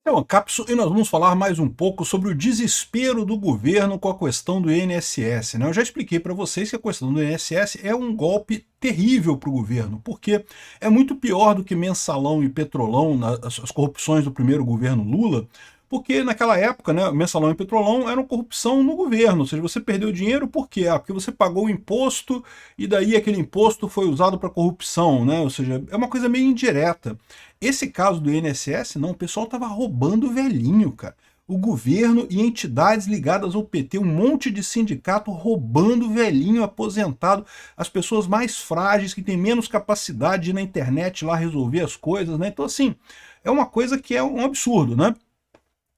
Então, Capso, e nós vamos falar mais um pouco sobre o desespero do governo com a questão do INSS, né? Eu já expliquei para vocês que a questão do INSS é um golpe terrível para o governo, porque é muito pior do que mensalão e petrolão, as corrupções do primeiro governo Lula, porque naquela época, né, mensalão e petrolão eram corrupção no governo, ou seja, você perdeu dinheiro por quê? Porque você pagou o imposto e daí aquele imposto foi usado para corrupção, né? Ou seja, é uma coisa meio indireta. Esse caso do INSS, não, o pessoal estava roubando velhinho, cara. O governo e entidades ligadas ao PT, um monte de sindicato roubando velhinho aposentado, as pessoas mais frágeis, que têm menos capacidade de ir na internet lá resolver as coisas, né? Então, assim, é uma coisa que é um absurdo, né?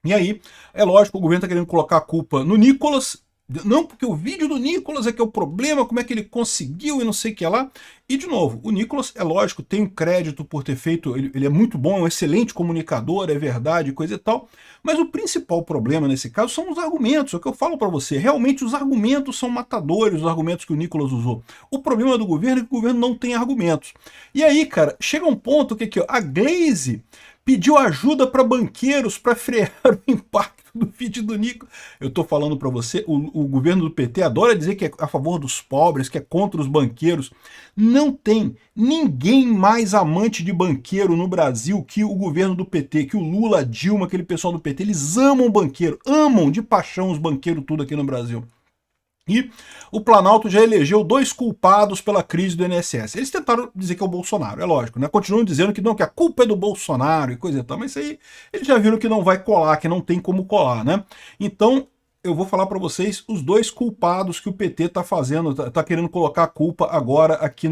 E aí, é lógico, o governo está querendo colocar a culpa no Nicolas, não porque o vídeo do Nicolas é que é o problema, como é que ele conseguiu e não sei o que lá. E, de novo, o Nicolas, é lógico, tem um crédito por ter feito, ele é muito bom, é um excelente comunicador, é verdade, coisa e tal, mas o principal problema nesse caso são os argumentos, é o que eu falo para você, realmente os argumentos são matadores, os argumentos que o Nicolas usou. O problema do governo é que o governo não tem argumentos. E aí, cara, chega um ponto que aqui, ó, a Glaze pediu ajuda para banqueiros para frear o impacto do vídeo do Nico. Eu estou falando para você, o governo do PT adora dizer que é a favor dos pobres, que é contra os banqueiros. Não tem ninguém mais amante de banqueiro no Brasil que o governo do PT, que o Lula, a Dilma, aquele pessoal do PT. Eles amam banqueiro, amam de paixão os banqueiros tudo aqui no Brasil. E o Planalto já elegeu 2 culpados pela crise do INSS. Eles tentaram dizer que é o Bolsonaro, é lógico, né? Continuam dizendo que não, que a culpa é do Bolsonaro e coisa e tal, mas isso aí eles já viram que não vai colar, que não tem como colar, né? Então, eu vou falar para vocês os 2 culpados que o PT está fazendo, está querendo colocar a culpa agora aqui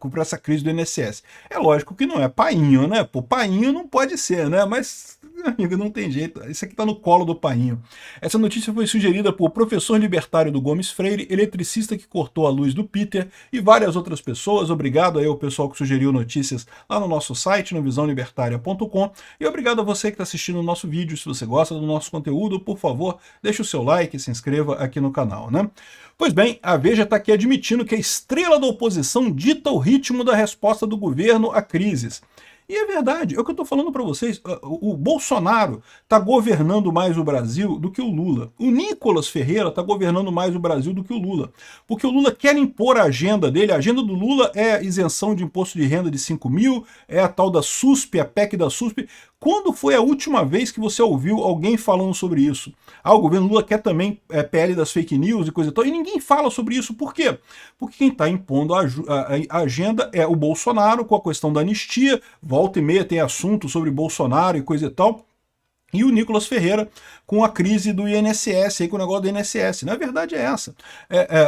para essa crise do INSS. É lógico que não é Painho, né? Pô, Painho não pode ser, né? Mas, amigo, não tem jeito. Isso aqui está no colo do Painho. Essa notícia foi sugerida por professor libertário do Gomes Freire, eletricista que cortou a luz do Peter e várias outras pessoas. Obrigado aí ao pessoal que sugeriu notícias lá no nosso site, no visãolibertaria.com. E obrigado a você que está assistindo o nosso vídeo. Se você gosta do nosso conteúdo, por favor, deixe o seu like, se inscreva aqui no canal, né? Pois bem, a Veja está aqui admitindo que a estrela da oposição dita o ritmo da resposta do governo a crises. E é verdade, é o que eu estou falando para vocês, o Bolsonaro está governando mais o Brasil do que o Lula. O Nicolas Ferreira está governando mais o Brasil do que o Lula. Porque o Lula quer impor a agenda dele, a agenda do Lula é isenção de imposto de renda de 5 mil, é a tal da SUSP, a PEC da SUSP. Quando foi a última vez que você ouviu alguém falando sobre isso? Ah, o governo Lula quer também PL das fake news e coisa e tal, e ninguém fala sobre isso. Por quê? Porque quem está impondo a agenda é o Bolsonaro, com a questão da anistia, volta e meia tem assunto sobre Bolsonaro e coisa e tal, e o Nicolas Ferreira com a crise do INSS, aí com o negócio do INSS. Na verdade é essa.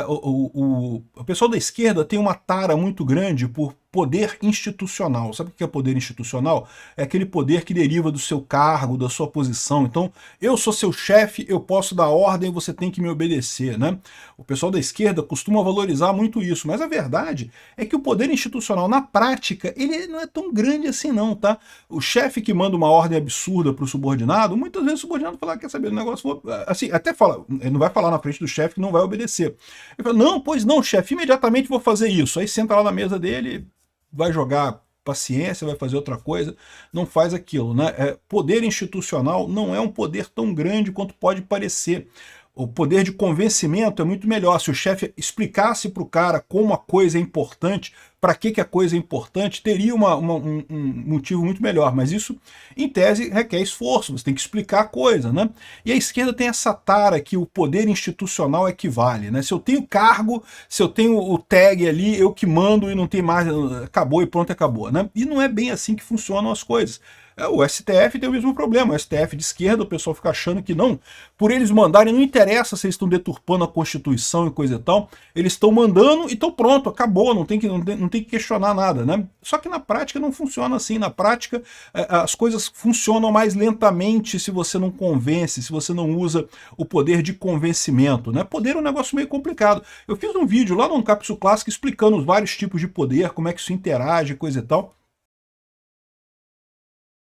O pessoal da esquerda tem uma tara muito grande por poder institucional. Sabe o que é poder institucional? É aquele poder que deriva do seu cargo, da sua posição. Então, eu sou seu chefe, eu posso dar ordem, você tem que me obedecer, né? O pessoal da esquerda costuma valorizar muito isso, mas a verdade é que o poder institucional, na prática, ele não é tão grande assim não, tá? O chefe que manda uma ordem absurda para o subordinado, muitas vezes o subordinado fala, quer saber, o negócio, assim, até fala, ele não vai falar na frente do chefe que não vai obedecer. Ele fala, não, pois não, chefe, imediatamente vou fazer isso. Aí senta lá na mesa dele, vai jogar paciência, vai fazer outra coisa, não faz aquilo, né? Poder institucional não é um poder tão grande quanto pode parecer. O poder de convencimento é muito melhor. Se o chefe explicasse para o cara como a coisa é importante, para que a coisa é importante, teria um motivo muito melhor. Mas isso, em tese, requer esforço. Você tem que explicar a coisa, né? E a esquerda tem essa tara que o poder institucional equivale, né? Se eu tenho cargo, se eu tenho o tag ali, eu que mando e não tem mais, acabou e pronto, acabou, né? E não é bem assim que funcionam as coisas. O STF tem o mesmo problema, o STF de esquerda, o pessoal fica achando que não, por eles mandarem, não interessa se eles estão deturpando a Constituição e coisa e tal, eles estão mandando e estão pronto, acabou, não tem que questionar nada, né? Só que na prática não funciona assim, na prática as coisas funcionam mais lentamente se você não convence, se você não usa o poder de convencimento, né? Poder é um negócio meio complicado. Eu fiz um vídeo lá no Capsule Clássico explicando os vários tipos de poder, como é que isso interage, coisa e tal.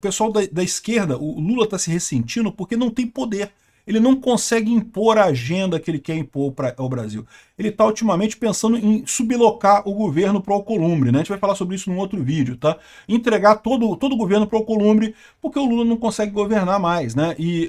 O pessoal da esquerda, o Lula está se ressentindo porque não tem poder. ele não consegue impor a agenda que ele quer impor ao Brasil. Ele está ultimamente pensando em sublocar o governo para o Alcolumbre, né? A gente vai falar sobre isso num outro vídeo, tá? Entregar todo o governo para o Alcolumbre, porque o Lula não consegue governar mais, né? E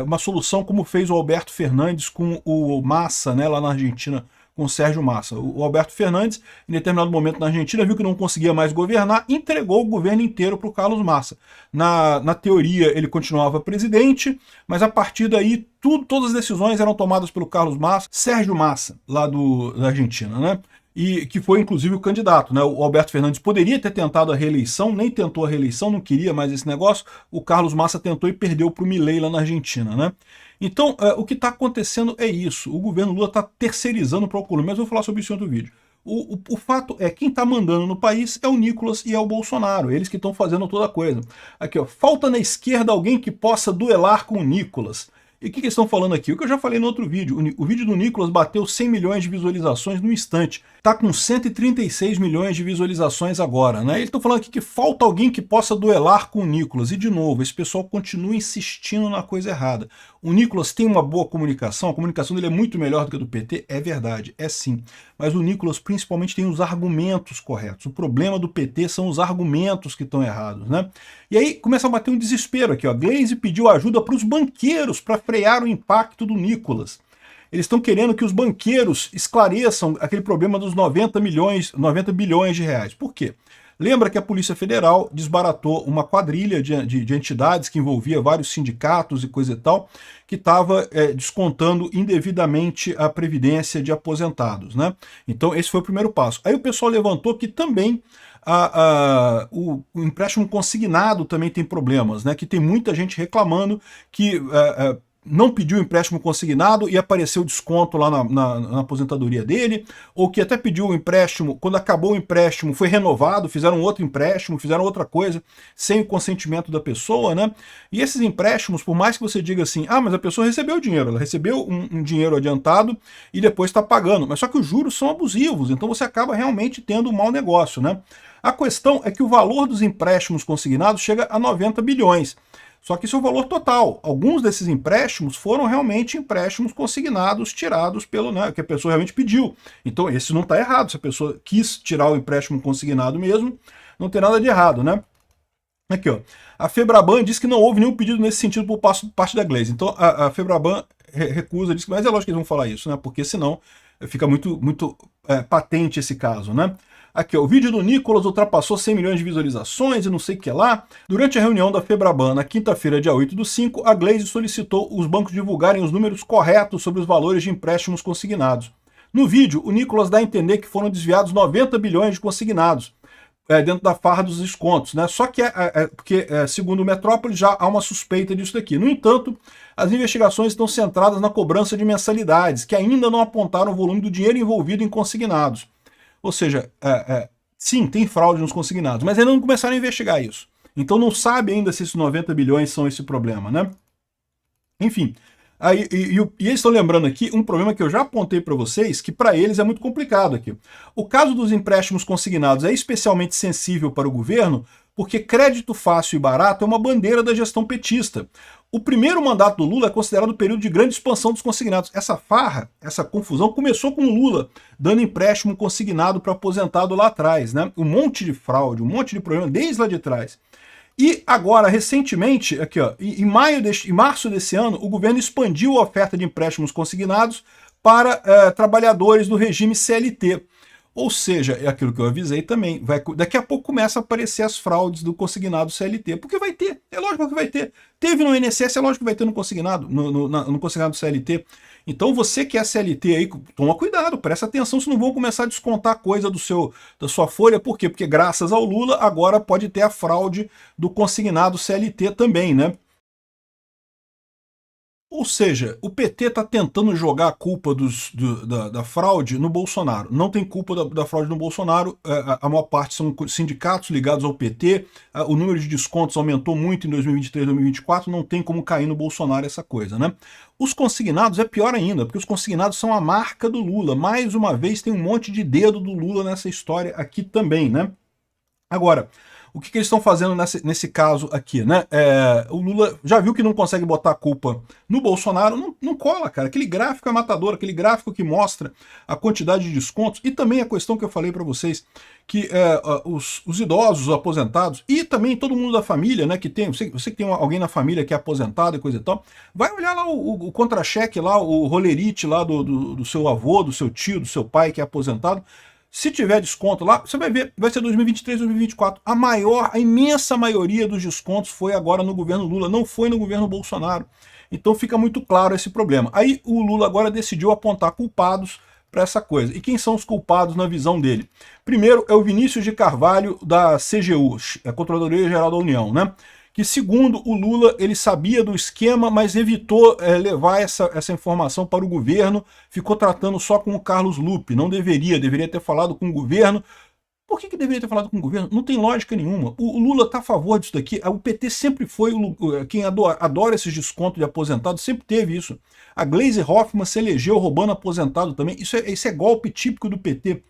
uma solução como fez o Alberto Fernandes com o Massa, né, lá na Argentina, com o Sérgio Massa. O Alberto Fernandes, em determinado momento na Argentina, viu que não conseguia mais governar, entregou o governo inteiro para o Carlos Massa. Na teoria, ele continuava presidente, mas a partir daí, todas as decisões eram tomadas pelo Carlos Massa, Sérgio Massa, lá da Argentina, né? E que foi inclusive o candidato, né? O Alberto Fernandes poderia ter tentado a reeleição, nem tentou a reeleição, não queria mais esse negócio. O Carlos Massa tentou e perdeu para o Milei lá na Argentina, né? Então, o que está acontecendo é isso. O governo Lula está terceirizando para o Alcolumbre, mas eu vou falar sobre isso em outro vídeo. O fato é que quem está mandando no país é o Nicolas e é o Bolsonaro. Eles que estão fazendo toda a coisa. Aqui, ó, falta na esquerda alguém que possa duelar com o Nicolas. E o que eles estão falando aqui? O que eu já falei no outro vídeo. O vídeo do Nicolas bateu 100 milhões de visualizações no instante. Está com 136 milhões de visualizações agora, né? Eles estão falando aqui que falta alguém que possa duelar com o Nicolas. E, de novo, esse pessoal continua insistindo na coisa errada. O Nicolas tem uma boa comunicação, a comunicação dele é muito melhor do que a do PT, é verdade, é sim. Mas o Nicolas principalmente tem os argumentos corretos. O problema do PT são os argumentos que estão errados, né? E aí começa a bater um desespero aqui, ó. Gleisi pediu ajuda para os banqueiros para frear o impacto do Nicolas. Eles estão querendo que os banqueiros esclareçam aquele problema dos 90 bilhões de reais. Por quê? Lembra que a Polícia Federal desbaratou uma quadrilha de entidades que envolvia vários sindicatos e coisa e tal, que estava descontando indevidamente a previdência de aposentados, né? Então esse foi o primeiro passo. Aí o pessoal levantou que também o empréstimo consignado também tem problemas, né? Que tem muita gente reclamando que não pediu empréstimo consignado e apareceu desconto lá na aposentadoria dele, ou que até pediu o empréstimo, quando acabou o empréstimo foi renovado, fizeram outro empréstimo, fizeram outra coisa, sem o consentimento da pessoa, né? E esses empréstimos, por mais que você diga assim, mas a pessoa recebeu o dinheiro, ela recebeu um dinheiro adiantado e depois está pagando, mas só que os juros são abusivos, então você acaba realmente tendo um mau negócio, né? A questão é que o valor dos empréstimos consignados chega a 90 bilhões. Só que isso é o valor total. Alguns desses empréstimos foram realmente empréstimos consignados, tirados pelo, né, que a pessoa realmente pediu. Então esse não está errado. Se a pessoa quis tirar o empréstimo consignado mesmo, não tem nada de errado, né? Aqui, ó. A Febraban diz que não houve nenhum pedido nesse sentido por parte da Gleisi. Então a Febraban recusa, diz que, mas é lógico que eles vão falar isso, né? Porque senão fica muito patente esse caso, né? Aqui, ó, o vídeo do Nicolas ultrapassou 100 milhões de visualizações e não sei o que lá. Durante a reunião da Febraban, na quinta-feira, dia 8/5, a Gleisi solicitou os bancos divulgarem os números corretos sobre os valores de empréstimos consignados. No vídeo, o Nicolas dá a entender que foram desviados 90 bilhões de consignados, dentro da farra dos descontos, né? Só que, porque, segundo o Metrópole, já há uma suspeita disso daqui. No entanto, as investigações estão centradas na cobrança de mensalidades, que ainda não apontaram o volume do dinheiro envolvido em consignados. Ou seja, sim, tem fraude nos consignados, mas ainda não começaram a investigar isso. Então não sabe ainda se esses 90 bilhões são esse problema, né? Enfim, e eles estão lembrando aqui um problema que eu já apontei para vocês, que para eles é muito complicado aqui. O caso dos empréstimos consignados é especialmente sensível para o governo, porque crédito fácil e barato é uma bandeira da gestão petista. O primeiro mandato do Lula é considerado o período de grande expansão dos consignados. Essa farra, essa confusão, começou com o Lula dando empréstimo consignado para aposentado lá atrás, né? Um monte de fraude, um monte de problema desde lá de trás. E agora, recentemente, aqui, ó, em março desse ano, o governo expandiu a oferta de empréstimos consignados para trabalhadores do regime CLT. Ou seja, é aquilo que eu avisei também, daqui a pouco começa a aparecer as fraudes do consignado CLT, porque vai ter, é lógico que vai ter. Teve no INSS, é lógico que vai ter no consignado, no consignado CLT. Então você que é CLT aí, toma cuidado, presta atenção, se não vão começar a descontar coisa da sua folha. Por quê? Porque graças ao Lula agora pode ter a fraude do consignado CLT também, né? Ou seja, o PT está tentando jogar a culpa da fraude no Bolsonaro. Não tem culpa da fraude no Bolsonaro, a maior parte são sindicatos ligados ao PT, o número de descontos aumentou muito em 2023, 2024, não tem como cair no Bolsonaro essa coisa, né? Os consignados é pior ainda, porque os consignados são a marca do Lula. Mais uma vez tem um monte de dedo do Lula nessa história aqui também, né? Agora, o que eles estão fazendo nesse caso aqui, né? O Lula já viu que não consegue botar a culpa no Bolsonaro, não cola, cara. Aquele gráfico é matador, aquele gráfico que mostra a quantidade de descontos e também a questão que eu falei para vocês, que os idosos, os aposentados e também todo mundo da família, né, que tem, você que tem alguém na família que é aposentado e coisa e tal, vai olhar lá o contra-cheque lá, o rolerite lá do seu avô, do seu tio, do seu pai que é aposentado. Se tiver desconto lá, você vai ver, vai ser 2023, 2024. A imensa maioria dos descontos foi agora no governo Lula, não foi no governo Bolsonaro. Então fica muito claro esse problema. Aí o Lula agora decidiu apontar culpados para essa coisa. E quem são os culpados na visão dele? Primeiro é o Vinícius de Carvalho da CGU, a Controladoria Geral da União, né? Que segundo o Lula, ele sabia do esquema, mas evitou levar essa informação para o governo, ficou tratando só com o Carlos Lupe, não deveria ter falado com o governo. Por que deveria ter falado com o governo? Não tem lógica nenhuma. O Lula está a favor disso daqui, o PT sempre foi quem adora esses descontos de aposentado, sempre teve isso. A Gleisi Hoffmann se elegeu roubando aposentado também, isso é golpe típico do PT.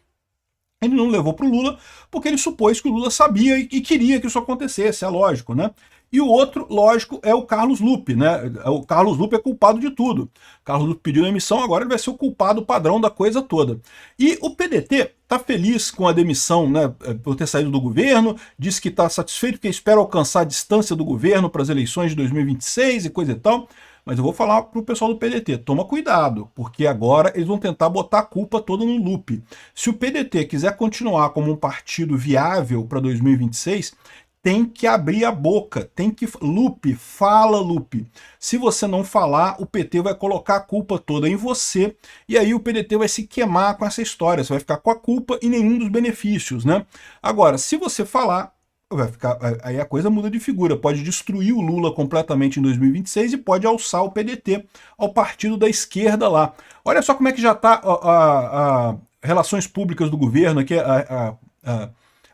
Ele não levou para o Lula porque ele supôs que o Lula sabia e queria que isso acontecesse, é lógico, né? E o outro, lógico, é o Carlos Lupe, né? O Carlos Lupe é culpado de tudo. O Carlos Lupe pediu demissão, agora ele vai ser o culpado padrão da coisa toda. E o PDT está feliz com a demissão, né, por ter saído do governo, diz que está satisfeito porque espera alcançar a distância do governo para as eleições de 2026 e coisa e tal. Mas eu vou falar para o pessoal do PDT, toma cuidado, porque agora eles vão tentar botar a culpa toda no Lupe. Se o PDT quiser continuar como um partido viável para 2026, tem que abrir a boca, tem que... Lupe, fala, Lupe. Se você não falar, o PT vai colocar a culpa toda em você, e aí o PDT vai se queimar com essa história, você vai ficar com a culpa e nenhum dos benefícios, né? Agora, se você falar, vai ficar, aí a coisa muda de figura, pode destruir o Lula completamente em 2026 e pode alçar o PDT ao partido da esquerda lá. Olha só como é que já está a relações públicas do governo, aqui a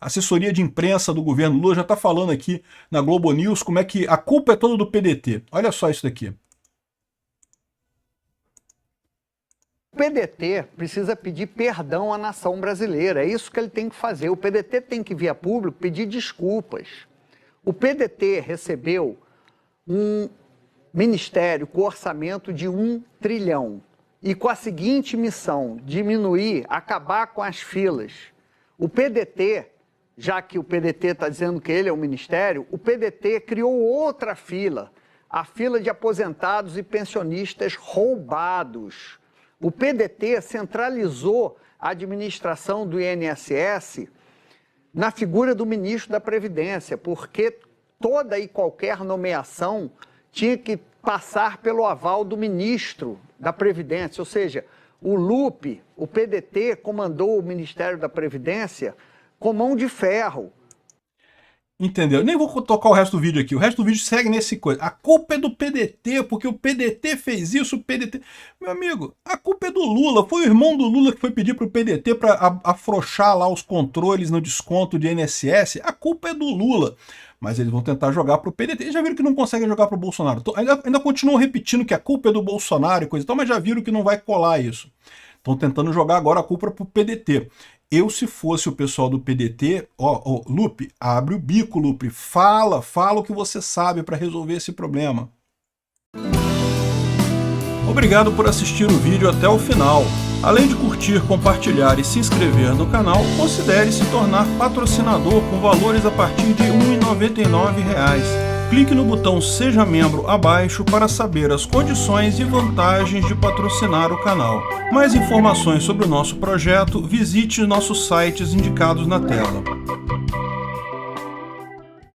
assessoria de imprensa do governo Lula já está falando aqui na Globo News como é que a culpa é toda do PDT. Olha só isso daqui. O PDT precisa pedir perdão à nação brasileira, é isso que ele tem que fazer. O PDT tem que vir a público pedir desculpas. O PDT recebeu um ministério com orçamento de 1 trilhão e com a seguinte missão, diminuir, acabar com as filas. O PDT, já que o PDT está dizendo que ele é o ministério, o PDT criou outra fila, a fila de aposentados e pensionistas roubados. O PDT centralizou a administração do INSS na figura do ministro da Previdência, porque toda e qualquer nomeação tinha que passar pelo aval do ministro da Previdência, ou seja, o Lupe, o PDT, comandou o Ministério da Previdência com mão de ferro. Entendeu? Nem vou tocar o resto do vídeo aqui. O resto do vídeo segue nesse coisa. A culpa é do PDT, porque o PDT fez isso, o PDT... Meu amigo, a culpa é do Lula. Foi o irmão do Lula que foi pedir para o PDT para afrouxar lá os controles no desconto de INSS. A culpa é do Lula. Mas eles vão tentar jogar para o PDT. Eles já viram que não conseguem jogar para o Bolsonaro. Ainda continuam repetindo que a culpa é do Bolsonaro e coisa e tal, mas já viram que não vai colar isso. Estão tentando jogar agora a culpa para o PDT. Eu, se fosse o pessoal do PDT, Lupe, abre o bico, Lupe, fala o que você sabe para resolver esse problema. Obrigado por assistir o vídeo até o final. Além de curtir, compartilhar e se inscrever no canal, considere se tornar patrocinador com valores a partir de R$ 1,99. Clique no botão Seja Membro abaixo para saber as condições e vantagens de patrocinar o canal. Mais informações sobre o nosso projeto, visite nossos sites indicados na tela.